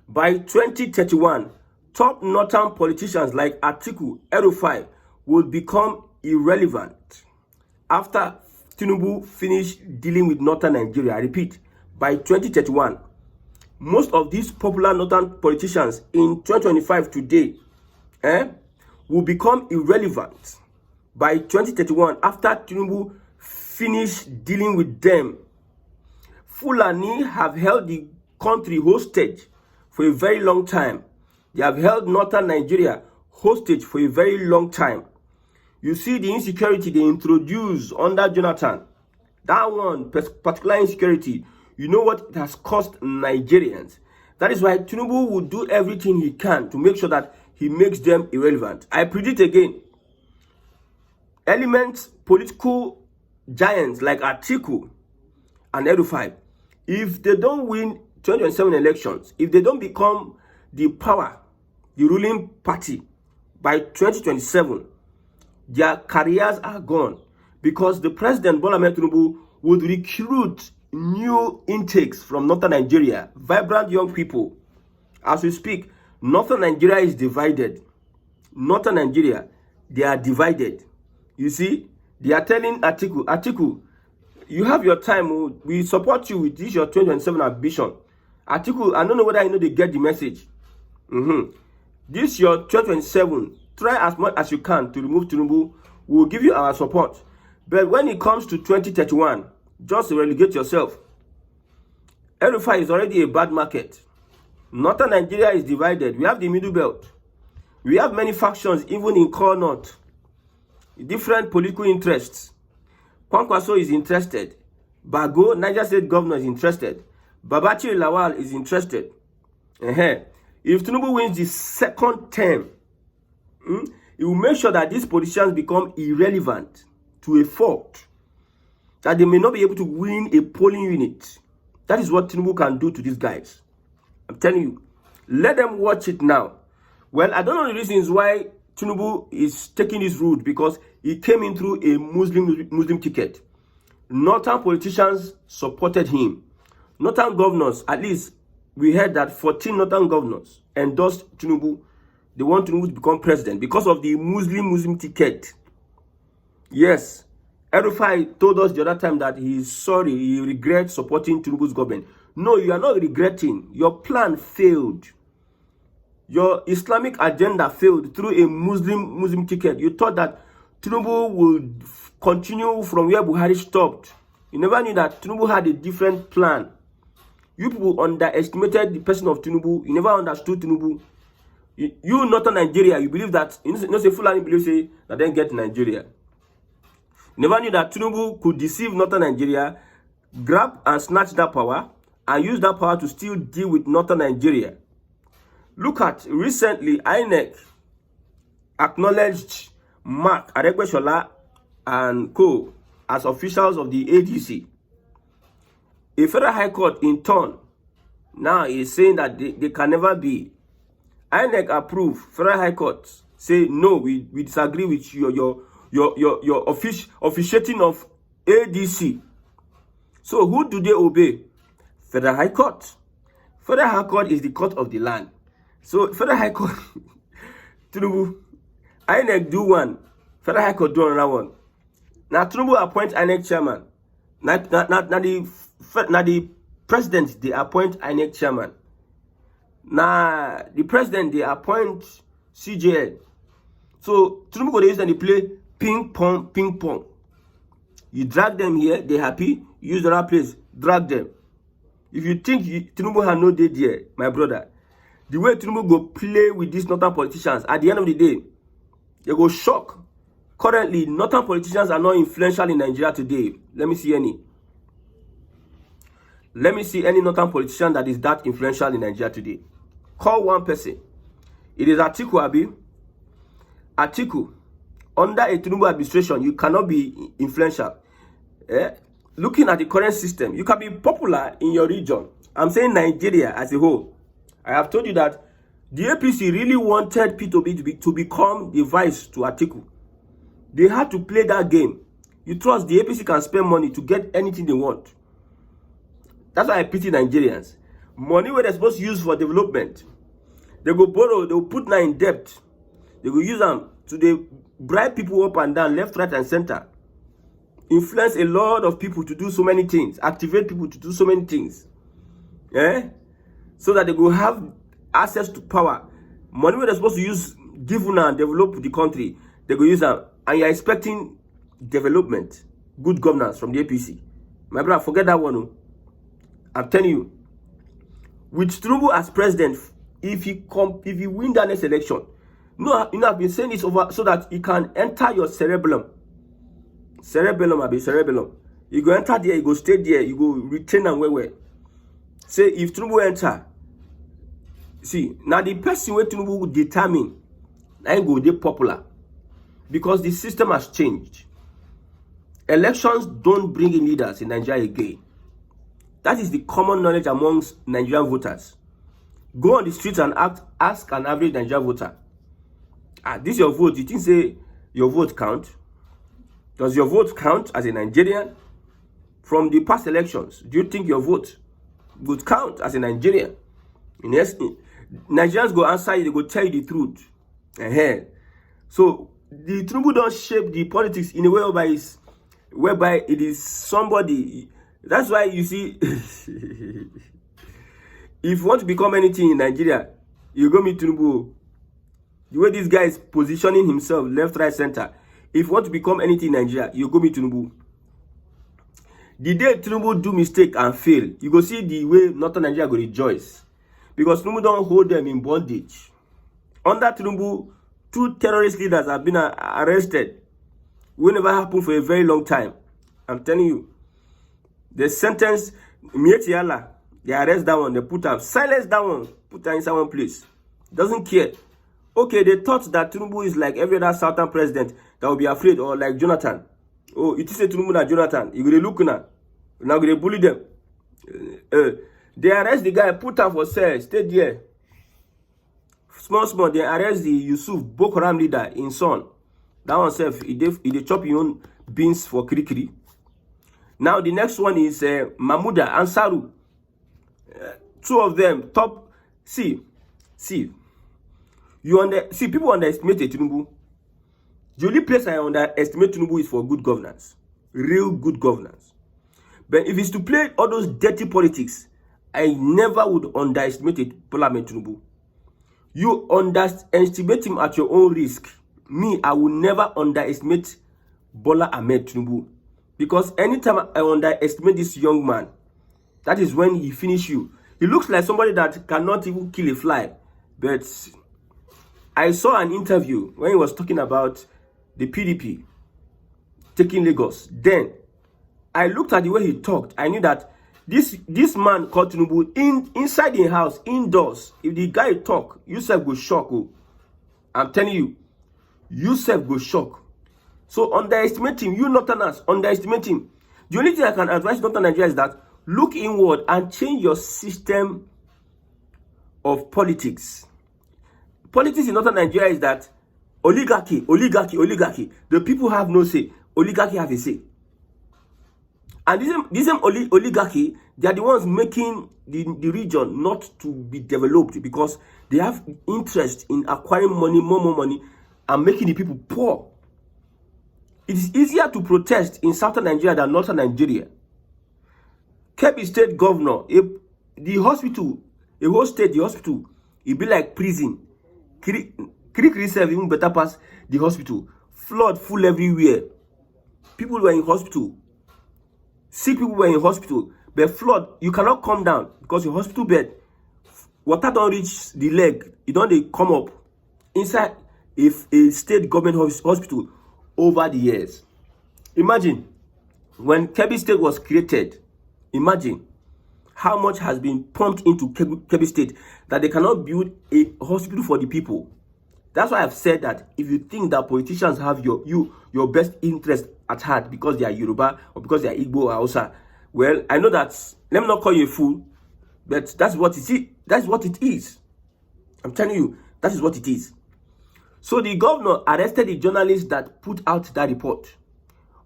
By 2031, top northern politicians like Atiku, El-Rufai will become irrelevant after Tinubu finished dealing with northern Nigeria. I repeat, by 2031, most of these popular northern politicians in 2025 today will become irrelevant by 2031 after Tinubu finished dealing with them. Fulani have held the country hostage for a very long time. They have held northern Nigeria hostage for a very long time. You see the insecurity they introduced under Jonathan. That one, particular insecurity, you know what it has cost Nigerians. That is why Tinubu will do everything he can to make sure that he makes them irrelevant. I predict again, elements, political giants like Atiku and El-Rufai, if they don't win 2027 elections, if they don't become the power, the ruling party by 2027, their careers are gone, because the president Bola Ahmed Tinubu would recruit new intakes from northern Nigeria, vibrant young people. As we speak, northern Nigeria is divided. Northern Nigeria, they are divided. You see, they are telling Atiku, you have your time. We support you with this your 2027 ambition. Atiku, I don't know whether they get the message. This your 2027. Try as much as you can to remove Tinubu. We will give you our support. But when it comes to 2031, just relegate yourself. El-Rufai is already a bad market. Northern Nigeria is divided. We have the middle belt. We have many factions, even in core north. Different political interests. Kwankwaso is interested. Bago, Niger State governor, is interested. Babachir Lawal is interested. If Tinubu wins the second term, it will make sure that these politicians become irrelevant to a fault, that they may not be able to win a polling unit. That is what Tinubu can do to these guys. I'm telling you. Let them watch it now. Well, I don't know the reasons why Tinubu is taking this route, because he came in through a Muslim ticket. Northern politicians supported him. Northern governors, at least we heard that 14 northern governors endorsed Tinubu. They want Tinubu to become president because of the Muslim ticket. Yes, El-Rufai told us the other time that he is sorry, he regrets supporting Tinubu's government. No, you are not regretting. Your plan failed. Your Islamic agenda failed through a Muslim ticket. You thought that Tinubu would continue from where Buhari stopped. You never knew that Tinubu had a different plan. You people underestimated the person of Tinubu. You never understood Tinubu. You northern Nigeria, you believe that, say Fulani believe say that then get Nigeria. You never knew that Tinubu could deceive northern Nigeria, grab and snatch that power, and use that power to still deal with northern Nigeria. Look at recently, INEC acknowledged Mark Adegbeshola and co as officials of the ADC. A federal high court in turn now is saying that they can never be. INEC approve. Federal high court say no, we disagree with your officiating of ADC. So who do they obey? Federal high court. Federal high court is the court of the land. So federal high court, Tinubu, INEC do one, federal high court do another one. Now Tinubu appoint INEC chairman. Now the president they appoint INEC chairman. Now the president they appoint CJN. So Tinubu go use and they play ping pong. You drag them here, they happy. You use the other place, drag them. If you think Tinubu had no day there, my brother, the way Tinubu go play with these northern politicians, at the end of the day, they go shock. Currently, northern politicians are not influential in Nigeria today. Let me see any. Let me see any northern politician that is that influential in Nigeria today. Call one person. It is Atiku Abi. Atiku. Under a Tinubu administration, you cannot be influential. Looking at the current system, you can be popular in your region. I'm saying Nigeria as a whole. I have told you that the APC really wanted P2B to become the vice to Atiku. They had to play that game. You trust the APC can spend money to get anything they want. That's why I pity Nigerians. Money where they're supposed to use for development. They go borrow, they will put now in debt. They will use them to they bribe people up and down, left, right, and center. Influence a lot of people to do so many things. Activate people to do so many things. So that they will have access to power. Money where they're supposed to use, give and develop the country, they will use them. And you're expecting development, good governance from the APC. My brother, forget that one. I'm telling you. With Tinubu as president, if he win that next election, I've been saying this over so that he can enter your cerebellum. Cerebellum. You go enter there, you go stay there, you go retain and where. Say if Tinubu enter, see now the person where Tinubu will determine, I go they popular because the system has changed. Elections don't bring in leaders in Nigeria again. That is the common knowledge amongst Nigerian voters. Go on the streets and ask an average Nigerian voter. This is your vote. You think say your vote count? Does your vote count as a Nigerian? From the past elections, do you think your vote would count as a Nigerian? Nigerians go answer you, they go tell you the truth. So the Tinubu don't shape the politics in a way whereby it is somebody. That's why you see, if you want to become anything in Nigeria, you go meet Tinubu. The way this guy is positioning himself, left, right, center. If you want to become anything in Nigeria, you go meet Tinubu. The day Tinubu do mistake and fail, you go see the way Northern Nigeria go rejoice. Because Tinubu don't hold them in bondage. Under Tinubu, 2 terrorist leaders have been arrested. Will never happen for a very long time. I'm telling you. They sentence Mietiala. They arrest that one. They put up. Silence that one. Put her inside one place. Doesn't care. Okay, they thought that Tinubu is like every other Southern president that will be afraid, or like Jonathan. Oh, it is a Tinubu na Jonathan. You go look now. Now they bully them. They arrest the guy, put her for cell, stay there. Small, they arrest the Yusuf Boko Haram leader in Son. That one self, he chop your own beans for Kirikiri. Now the next one is Mahmuda Ansaru. 2 of them top. See, people underestimate Tinubu. The only place I underestimate Tinubu is for good governance, real good governance. But if it's to play all those dirty politics, I never would underestimate Bola Ahmed Tinubu. You underestimate him at your own risk. Me, I will never underestimate Bola Ahmed Tinubu. Because anytime I underestimate this young man, that is when he finish you. He looks like somebody that cannot even kill a fly. But I saw an interview when he was talking about the PDP taking Lagos. Then I looked at the way he talked. I knew that this man called Tinubu inside the house, indoors. If the guy talk, Yusuf go shock. I'm telling you, Yusuf go shock. So underestimate him. You Northerners, underestimate him. The only thing I can advise Northern Nigeria is that look inward and change your system of politics. Politics in Northern Nigeria is that oligarchy. The people have no say. Oligarchy have a say. And this oligarchy, they are the ones making the region not to be developed because they have interest in acquiring money, more money, and making the people poor. It is easier to protest in Southern Nigeria than Northern Nigeria. Kebbi State Governor, the hospital, a whole state, the hospital, it be like prison. Kirikiri serve even better pass the hospital. Flood full everywhere. People were in hospital. Sick people were in hospital. But flood, you cannot come down because your hospital bed, water don't reach the leg. It don't come up inside if a state government hospital over the years. Imagine when Kebbi State was created. Imagine how much has been pumped into Kebbi State that they cannot build a hospital for the people. That's why I've said that if you think that politicians have your best interest at heart because they are Yoruba or because they are Igbo or Hausa, well, I know that, let me not call you a fool, but that's what it is. That's what it is. I'm telling you, that is what it is. So the governor arrested the journalist that put out that report.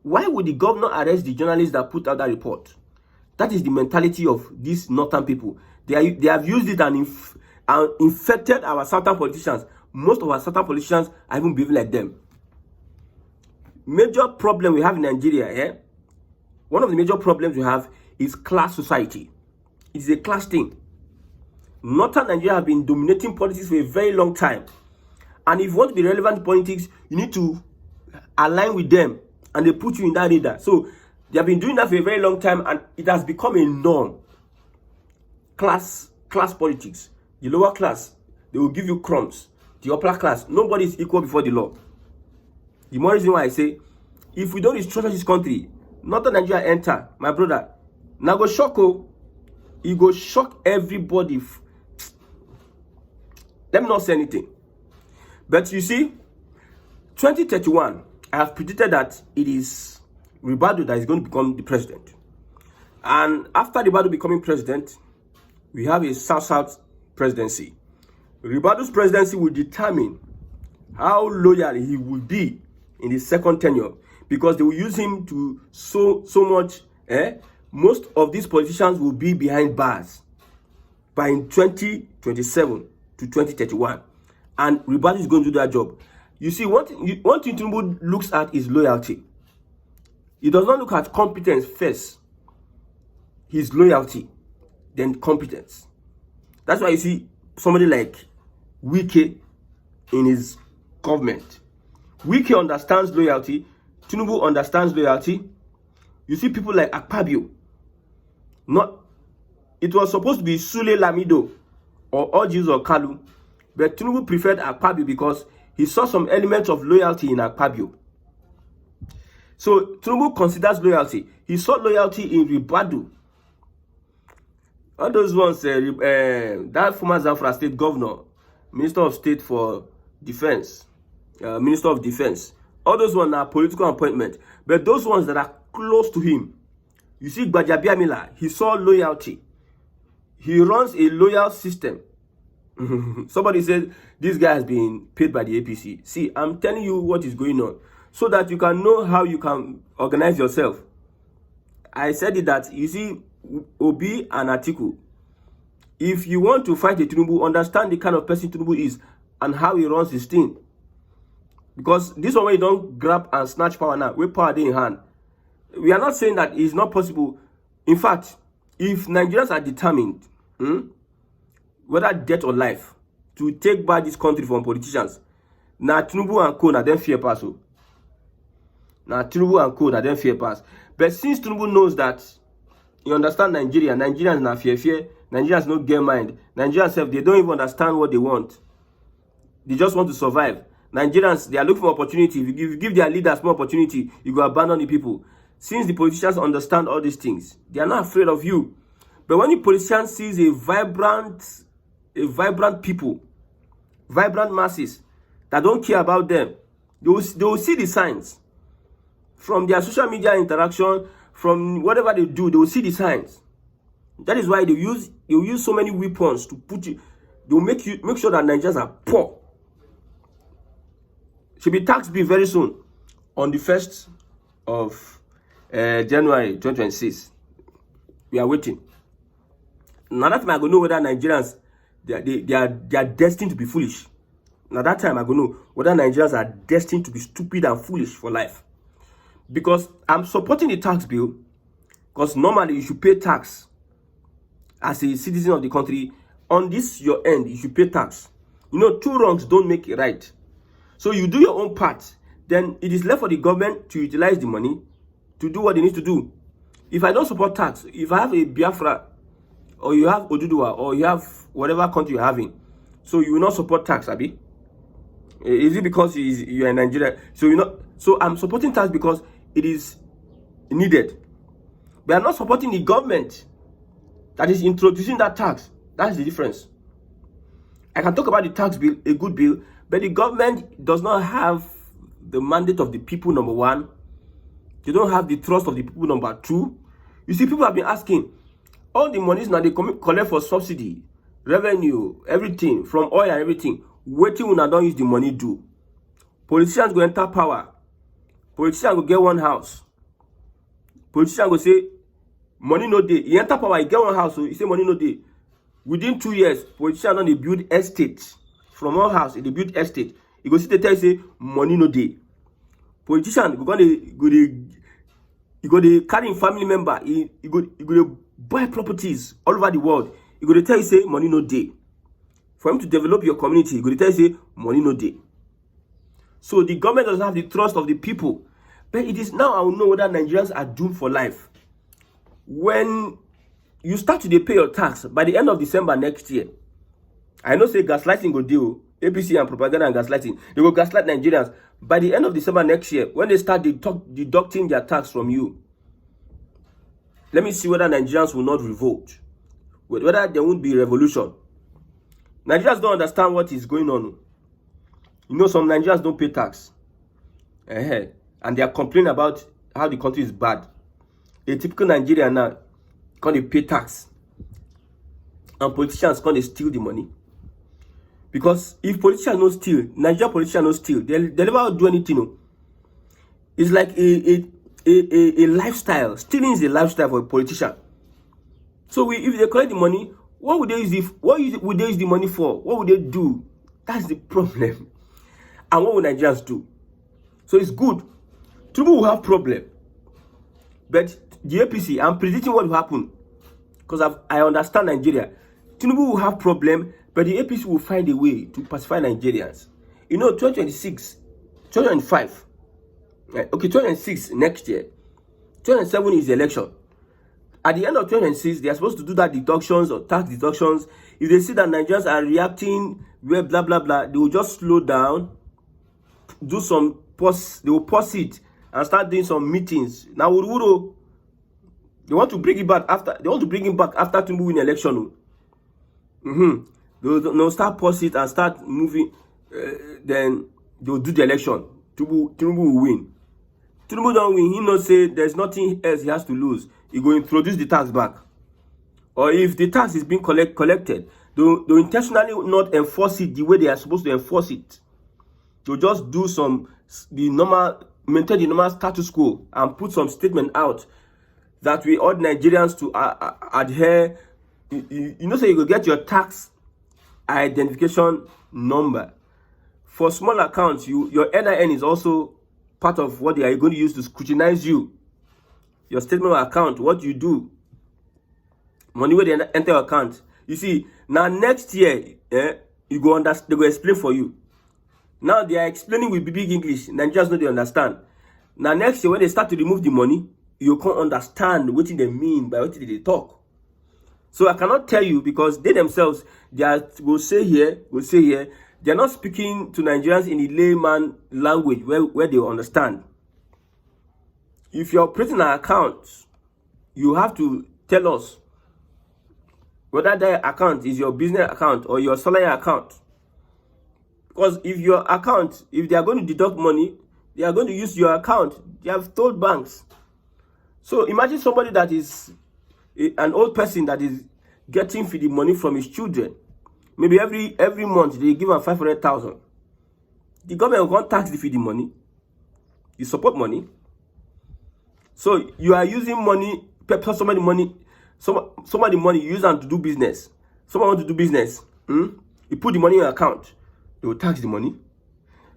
Why would the governor arrest the journalist that put out that report? That is the mentality of these northern people. They have used it and infected our southern politicians. Most of our southern politicians are even behaving like them. Major problem we have in Nigeria, one of the major problems we have is class society. It's a class thing. Northern Nigeria have been dominating politics for a very long time. And if you want to be relevant in politics, you need to align with them. And they put you in that radar. So they have been doing that for a very long time, and it has become a norm. Class politics. The lower class, they will give you crumbs. The upper class, nobody is equal before the law. The more reason why I say, if we don't restructure this country, Northern Nigeria enter, my brother, now go shock, it go shock everybody. Let me not say anything. But you see, 2031, I have predicted that it is Ribadu that is going to become the president. And after Ribadu becoming president, we have a South-South presidency. Ribadu's presidency will determine how loyal he will be in his second tenure, because they will use him to so much. Most of these politicians will be behind bars by 2027 to 2031, and Ribadu is going to do that job. You see, one thing Tinubu looks at is loyalty. He does not look at competence first. His loyalty, then competence. That's why you see somebody like Wike in his government. Wike understands loyalty. Tinubu understands loyalty. You see people like Akpabio. It was supposed to be Sule Lamido or Ojis or Kalu, but Tinubu preferred Akpabio because he saw some elements of loyalty in Akpabio. So Tinubu considers loyalty. He saw loyalty in Ribadu. All those ones, that former Zamfara State Governor, Minister of State for Defense, Minister of Defense, all those ones are political appointments. But those ones that are close to him, you see Gbajabiamila, he saw loyalty. He runs a loyal system. Somebody said, this guy has been paid by the APC. See, I'm telling you what is going on, so that you can know how you can organize yourself. I said it that, you see, Obi and Atiku, if you want to fight a Tinubu, understand the kind of person Tinubu is and how he runs his thing. Because this one, when you don't grab and snatch power now, with power in hand. We are not saying that it's not possible. In fact, if Nigerians are determined, whether death or life, to take back this country from politicians, now Tinubu and co, na them fear pass. Now Tinubu and co, na them fear pass. But since Tinubu knows that, you understand Nigeria, Nigerians na fear. Nigerians no get mind. Nigerians self, they don't even understand what they want. They just want to survive. Nigerians, they are looking for opportunity. If you give their leaders more opportunity, you go abandon the people. Since the politicians understand all these things, they are not afraid of you. But when the politician sees a vibrant people, vibrant masses that don't care about them, they will see the signs. From their social media interaction, from whatever they do, they will see the signs. That is why they use so many weapons to put you. They will make sure that Nigerians are poor. Should be tax bill very soon, on the 1st of January 2026. We are waiting. Now that time I go know whether Nigerians they are destined to be foolish. Now that time I go know whether Nigerians are destined to be stupid and foolish for life. Because I'm supporting the tax bill, because normally you should pay tax as a citizen of the country. On this your end, you should pay tax. You know, 2 wrongs don't make it right. So you do your own part, then it is left for the government to utilize the money to do what they need to do. If I don't support tax, if I have a Biafra, or you have Oduduwa, or you have whatever country you're having, so you will not support tax, Abi? Is it because you're in Nigeria? So I'm supporting tax because it is needed. But I'm not supporting the government that is introducing that tax. That's the difference. I can talk about the tax bill, a good bill, but the government does not have the mandate of the people, number one. They don't have the trust of the people, number two. You see, people have been asking, all the monies now they collect for subsidy, revenue, everything, from oil and everything. Waiting when I don't use the money do. Politicians go enter power. Politicians go get one house. Politicians go say, money no day. He enter power, he get one house, so he say money no day. Within 2 years, politicians don dey build estate. From one house, they build estate. You go see they tell you say money no dey. Politician you go dey carry him family member, you go dey buy properties all over the world. You go dey tell you say money no dey. For him to develop your community, you go dey tell you say money no dey. So the government doesn't have the trust of the people. But it is now I will know whether Nigerians are doomed for life. When you start to dey pay your tax by the end of December next year, I know say gaslighting go deal, APC and propaganda and gaslighting. They will gaslight Nigerians. By the end of December next year, when they start deducting their tax from you, let me see whether Nigerians will not revolt, whether there won't be revolution. Nigerians don't understand what is going on. You know, some Nigerians don't pay tax. And they are complaining about how the country is bad. A typical Nigerian now can't pay tax. And politicians can't steal the money. Because if politicians don't steal, Nigerian politicians don't steal, they never do anything. No. It's like a lifestyle. Stealing is a lifestyle for a politician. So if they collect the money, what would they use the money for? What would they do? That's the problem. And what will Nigerians do? So it's good. Tinubu will have problem. But the APC, I'm predicting what will happen. Because I understand Nigeria. Tinubu will have problem. But the APC will find a way to pacify Nigerians. You know, 2025, 2026 next year, 2027 is the election. At the end of 2026, they are supposed to do that deductions or tax deductions. If they see that Nigerians are reacting, blah, blah, blah, they will just slow down, do some pause, they will pause it and start doing some meetings. Now, they want to bring it back after, Tinubu win election. They'll start pause it and start moving. Then they'll do the election. Tinubu will win. Tinubu don't win. He not say there's nothing else he has to lose. He will introduce the tax back. Or if the tax is being collected, they'll intentionally not enforce it the way they are supposed to enforce it. They'll just do maintain the normal status quo and put some statement out that we urge Nigerians to adhere. You know, so you go get your tax identification number. For small accounts, your NIN is also part of what they are going to use to scrutinize you. Your statement of account, what you do, money where they enter your account. You see, now next year, you go understand. They go explain for you. Now they are explaining with big English. Nigerians know they understand. Now next year, when they start to remove the money, you can't understand what they mean by what they talk. So I cannot tell you because they themselves, will say here. They are not speaking to Nigerians in a layman language where they understand. If you're operating an account, you have to tell us whether that account is your business account or your salary account. Because if your account, if they are going to deduct money, they are going to use your account. They have told banks. So imagine somebody that is an old person that is getting the money from his children. Maybe every month they give him 500,000. The government will not tax the feeding money. You support money. So you are using money, somebody money you use them to do business. Someone want to do business. You put the money in your account. They will tax the money.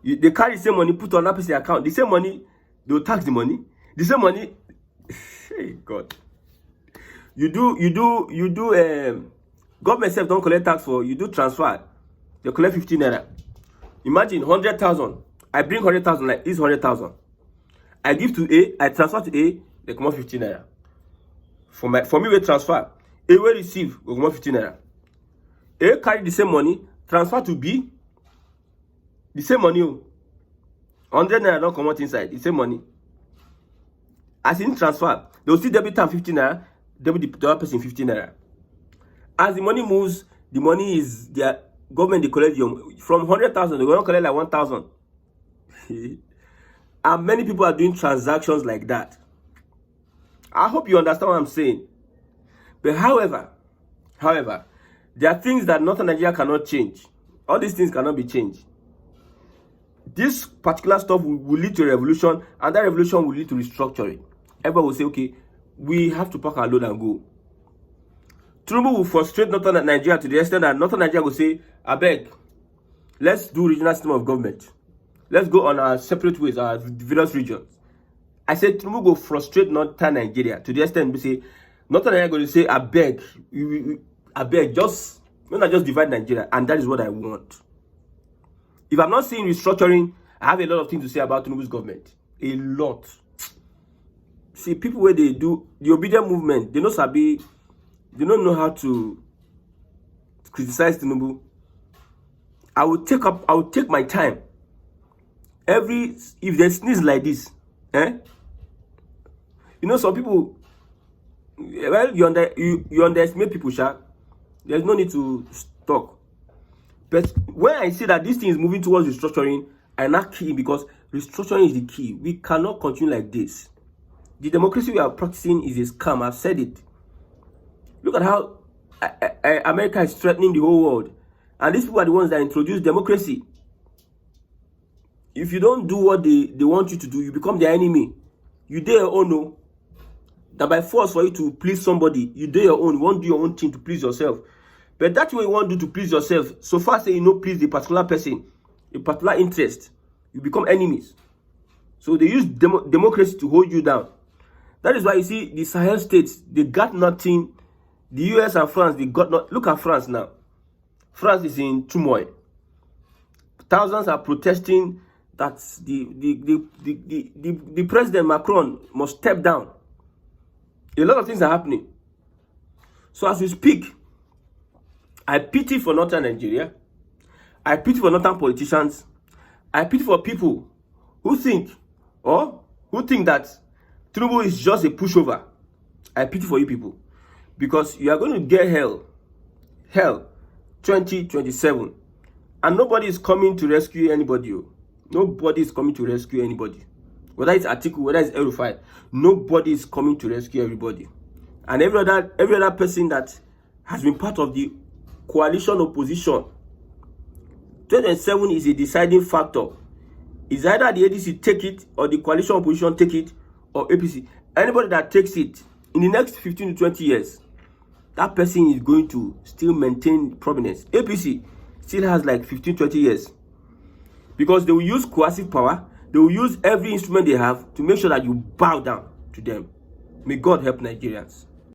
They carry the same money, put on another person's account. The same money, they will tax the money. The same money. Hey God. You do government self don't collect tax for you do transfer. They collect 15 naira. Imagine 100,000. I bring 100,000 like this 100,000. I give to A, I transfer to A, they come out 15 naira. For me we transfer. A will receive, we come out 15 naira. A carry the same money, transfer to B, the same money. 100 naira don't come out inside, the same money. As in transfer, they will still debit time 15 naira, debit the other person 15 naira. As the money moves, the money is their government, they collect from 100,000, they're going to collect like 1,000. And many people are doing transactions like that. I hope you understand what I'm saying. But however, there are things that Northern Nigeria cannot change. All these things cannot be changed. This particular stuff will lead to a revolution, and that revolution will lead to restructuring. Everybody will say, okay, we have to pack our load and go. Tinubu will frustrate Northern Nigeria to the extent that Northern Nigeria will say, I beg, let's do regional system of government. Let's go on our separate ways, our various regions. I said Tinubu will frustrate Northern Nigeria to the extent we say, Northern Nigeria going to say, I beg, just divide Nigeria, and that is what I want. If I'm not seeing restructuring, I have a lot of things to say about Tinubu's government. A lot. See, people where they do the obedient movement, they don't know how to criticize Tinubu. I will take my time. If they sneeze like this, some people, well, you underestimate people, Sha. There's no need to talk. But when I see that this thing is moving towards restructuring, I'm not key, because restructuring is the key. We cannot continue like this. The democracy we are practicing is a scam. I've said it. Look at how America is threatening the whole world. And these people are the ones that introduce democracy. If you don't do what they want you to do, you become their enemy. You do your own, no. That by force for you to please somebody, you do your own. You won't do your own thing to please yourself. But that's what you want to do to please yourself. So far, say you please the particular person, a particular interest, you become enemies. So they use democracy to hold you down. That is why you see the Sahel states, they got nothing. The US and France, they got not. Look at France now. France is in turmoil. Thousands are protesting that the President Macron must step down. A lot of things are happening. So as we speak, I pity for Northern Nigeria. I pity for Northern politicians. I pity for people who think that Tinubu is just a pushover. I pity for you people, because you are going to get hell 2027, and nobody is coming to rescue anybody. Nobody is coming to rescue anybody. Whether it's Atiku, whether it's El-Rufai, nobody is coming to rescue everybody. And every other person that has been part of the coalition opposition, 2027 is a deciding factor. It's either the ADC take it, or the coalition opposition take it, or APC. Anybody that takes it in the next 15 to 20 years, that person is going to still maintain prominence. APC still has like 15, 20 years, because they will use coercive power. They will use every instrument they have to make sure that you bow down to them. May God help Nigerians.